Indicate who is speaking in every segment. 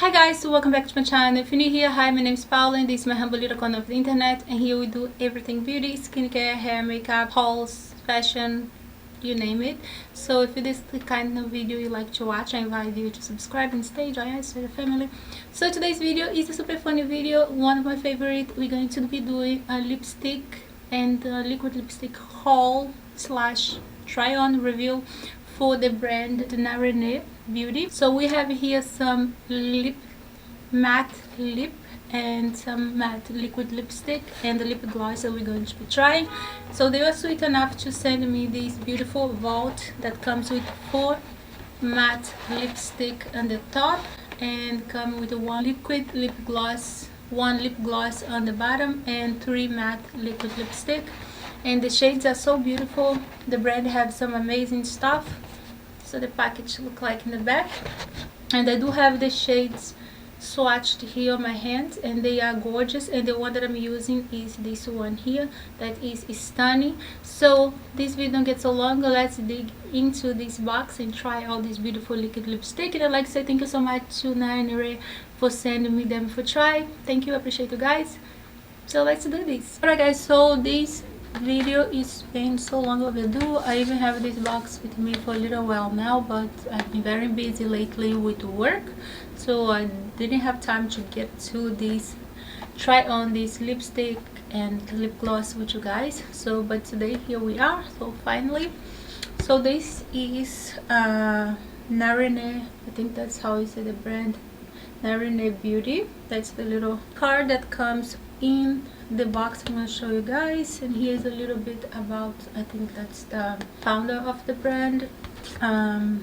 Speaker 1: Hi guys, welcome back to my channel. If you're new here, hi, my name is Paula and this is my humble little corner of the internet, and here we do everything beauty, skincare, hair, makeup, hauls, fashion, you name it. So if this is the kind of video you like to watch, I invite you to subscribe and stay, join us, to the family. So today's video is a super funny video, one of my favorite. We're going to be doing a lipstick and liquid lipstick haul slash try on review for the brand Narene Beauty. So we have here some matte lip and some matte liquid lipstick and the lip gloss that we're going to be trying. So they were sweet enough to send me this beautiful vault that comes with 4 matte lipstick on the top and come with one liquid lip gloss, 1 lip gloss on the bottom, and 3 matte liquid lipstick. And the shades are so beautiful. The brand have some amazing stuff. So the package look like in the back, and I do have the shades swatched here on my hands, and they are gorgeous. And the one that I'm using is this one here, that is stunning. So this video don't get so long. Let's dig into this box and try all this beautiful liquid lipstick. And I'd like to say thank you so much to Narene for sending me them for try. Thank you, I appreciate you guys. So let's do this. Alright guys, so this video is been so long overdue. I even have this box with me for a little while now, but I've been very busy lately with work, so I didn't have time to get to this try on this lipstick and lip gloss with you guys. So but today here we are, so finally. So this is Narene, I think that's how you say the brand, Narene Beauty. That's the little card that comes in the box. I'm going to show you guys, and here's a little bit about, I think that's the founder of the brand.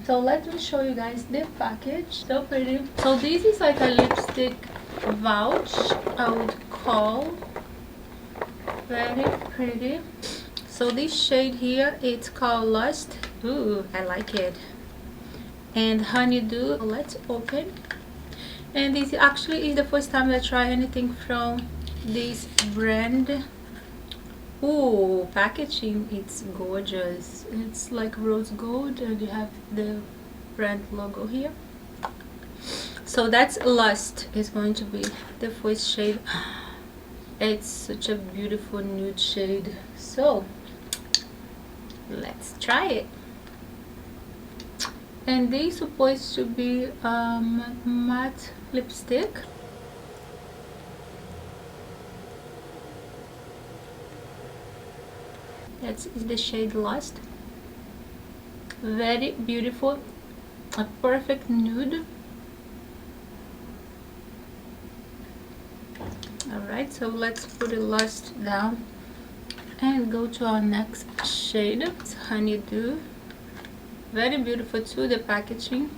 Speaker 1: So let me show you guys the package. So pretty. So this is like a lipstick vouch, I would call. Very pretty. So this shade here, it's called Lust. Ooh, I like it. And Honeydew. Let's open. And this actually is the first time I try anything from this brand. Ooh, packaging, it's gorgeous. It's like rose gold, and you have the brand logo here. So that's Lust is going to be the first shade. It's such a beautiful nude shade, so let's try it. And this is supposed to be matte lipstick. That is the shade Lust. Very beautiful, a perfect nude. Alright, so let's put the Lust down and go to our next shade. It's Honeydew. Very beautiful too, the packaging.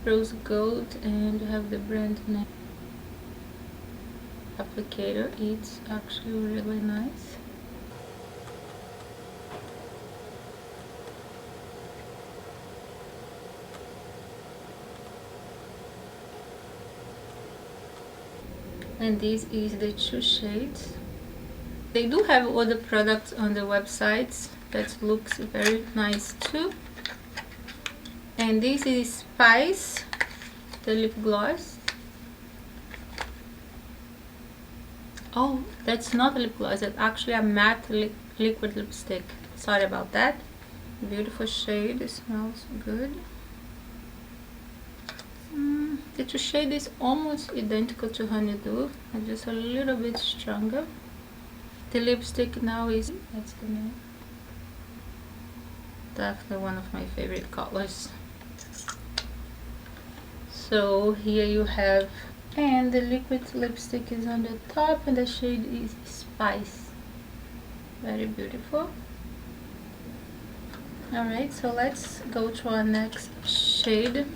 Speaker 1: Rose gold, and you have the brand name. Applicator, it's actually really nice. And this is the 2 shades. They do have other products on the websites that looks very nice too. And this is Spice, the lip gloss. Oh, that's not a lip gloss, that's actually a matte liquid lipstick. Sorry about that. Beautiful shade, it smells good. The 2 shade is almost identical to Honeydew, and just a little bit stronger. The lipstick now is, that's the name. Definitely one of my favorite colors. So here you have, and the liquid lipstick is on the top, and the shade is Spice. Very beautiful. Alright, so let's go to our next shade.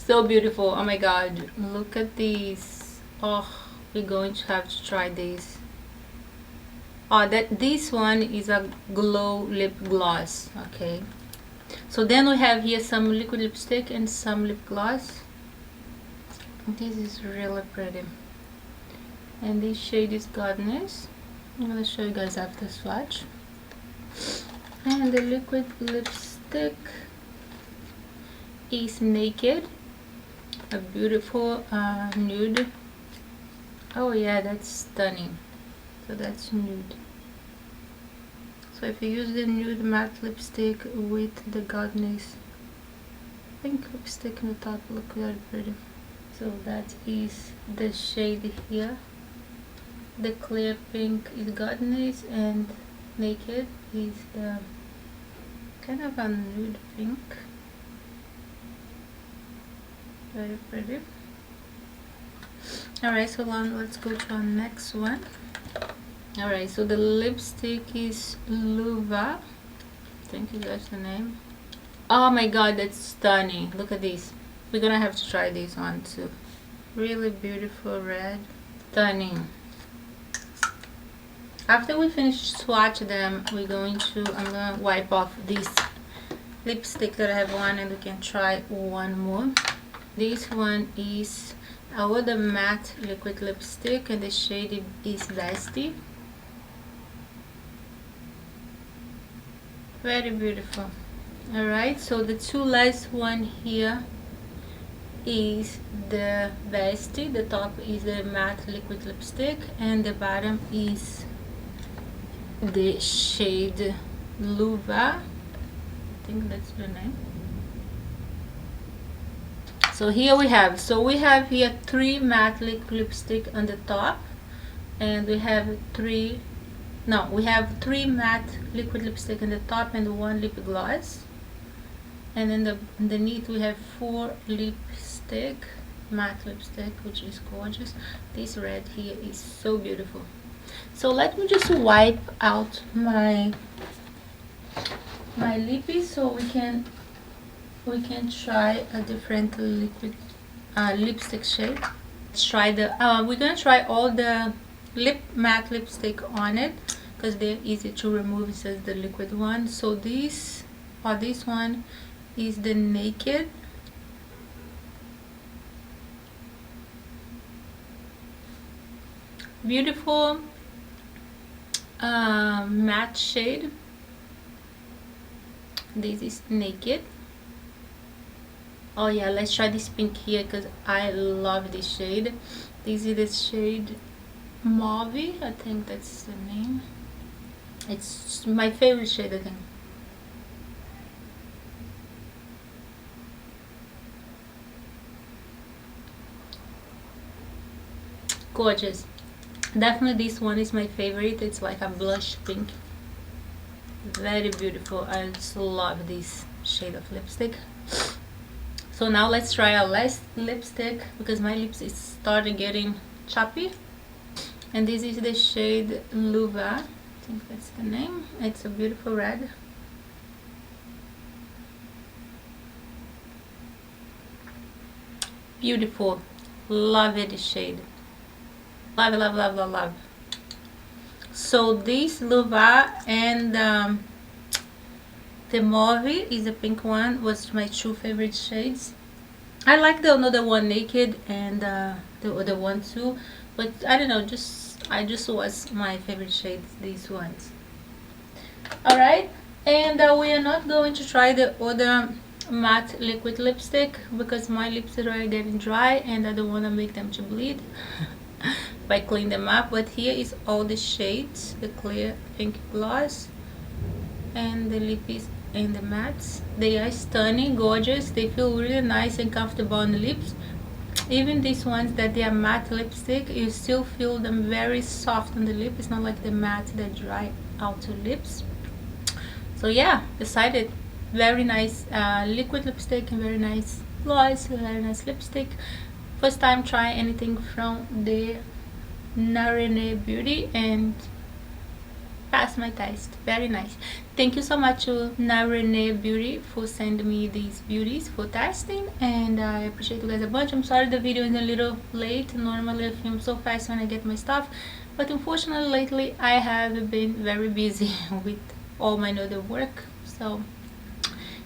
Speaker 1: So beautiful, oh my god, look at these. Oh, we're going to have to try this. Oh, this one is a glow lip gloss. Okay, so then we have here some liquid lipstick and some lip gloss. This is really pretty, and this shade is Goddess. I'm gonna show you guys after swatch. And the liquid lipstick is Naked, a beautiful nude. Oh yeah, that's stunning. So that's nude. So if you use the nude matte lipstick with the goddess pink lipstick in the top, look very pretty. So that is the shade here. The clear pink is goddess and naked is the kind of a nude pink. Very pretty. Alright, so let's go to our next one. Alright, so the lipstick is Luvah. I think that's the name. Oh my god, that's stunning. Look at this. We're gonna have to try this one too. Really beautiful red. Stunning. After we finish swatch them, I'm gonna wipe off this lipstick that I have on and we can try one more. This one is the matte liquid lipstick and the shade is Bestie. Very beautiful. Alright, so the two last one here is the Bestie. The top is the matte liquid lipstick and the bottom is the shade Luvah. I think that's the name. So here we have here 3 matte liquid lipstick on the top, and we have 3 matte liquid lipstick on the top and 1 lip gloss, and then underneath we have 4 lipstick, matte lipstick, which is gorgeous. This red here is so beautiful. So let me just wipe out my lippy so we can try a different liquid lipstick shade. Let's try we're gonna try all the matte lipstick on it because they're easy to remove. It says the liquid one. So this one is the naked. Beautiful matte shade. This is naked. Oh yeah, let's try this pink here because I love this shade. This is the shade Mauvi, I think that's the name. It's my favorite shade, I think. Gorgeous. Definitely this one is my favorite. It's like a blush pink. Very beautiful. I just love this shade of lipstick. So now let's try our last lipstick because my lips is starting getting choppy. And this is the shade Luvah. I think that's the name. It's a beautiful red. Beautiful. Love it, this shade. Love, love, love, love, love. So this Luvah and the Mauvi is the pink one, was my 2 favorite shades. I like the another one, naked, and the other one too, but I don't know, I just was my favorite shades, these ones. Alright, and we are not going to try the other matte liquid lipstick because my lips are already getting dry and I don't want to make them to bleed by cleaning them up. But here is all the shades, the clear pink gloss and the lippies and the mattes. They are stunning, gorgeous. They feel really nice and comfortable on the lips. Even these ones that they are matte lipstick, you still feel them very soft on the lip. It's not like the matte that dry out to lips. So yeah, decided. Very nice liquid lipstick and very nice gloss, very nice lipstick. First time trying anything from the Narene Beauty and passed my test. Very nice. Thank you so much to Narene Beauty for sending me these beauties for testing, and I appreciate you guys a bunch. I'm sorry the video is a little late. Normally I film so fast when I get my stuff, but unfortunately lately I have been very busy with all my other work. So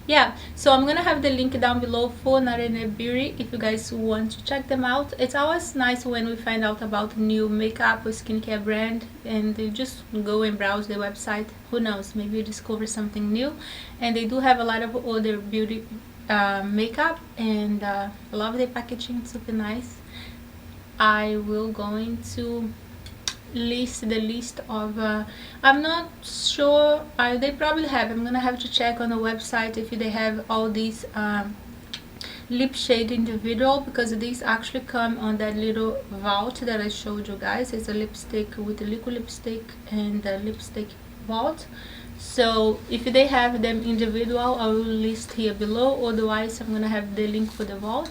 Speaker 1: yeah, so I'm gonna have the link down below for Narene Beauty if you guys want to check them out. It's always nice when we find out about new makeup or skincare brand and you just go and browse the website. Who knows, maybe you discover something new. And they do have a lot of other beauty makeup, and I love the packaging, super nice. I will going to list the list of I'm not sure, they probably have, I'm gonna have to check on the website if they have all these lip shade individual, because these actually come on that little vault that I showed you guys. It's a lipstick with a liquid lipstick and a lipstick vault. So if they have them individual, I will list here below, otherwise I'm gonna have the link for the vault.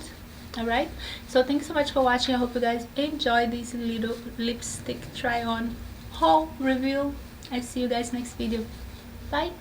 Speaker 1: Alright, so thanks so much for watching. I hope you guys enjoyed this little lipstick try on haul review. I'll see you guys next video. Bye.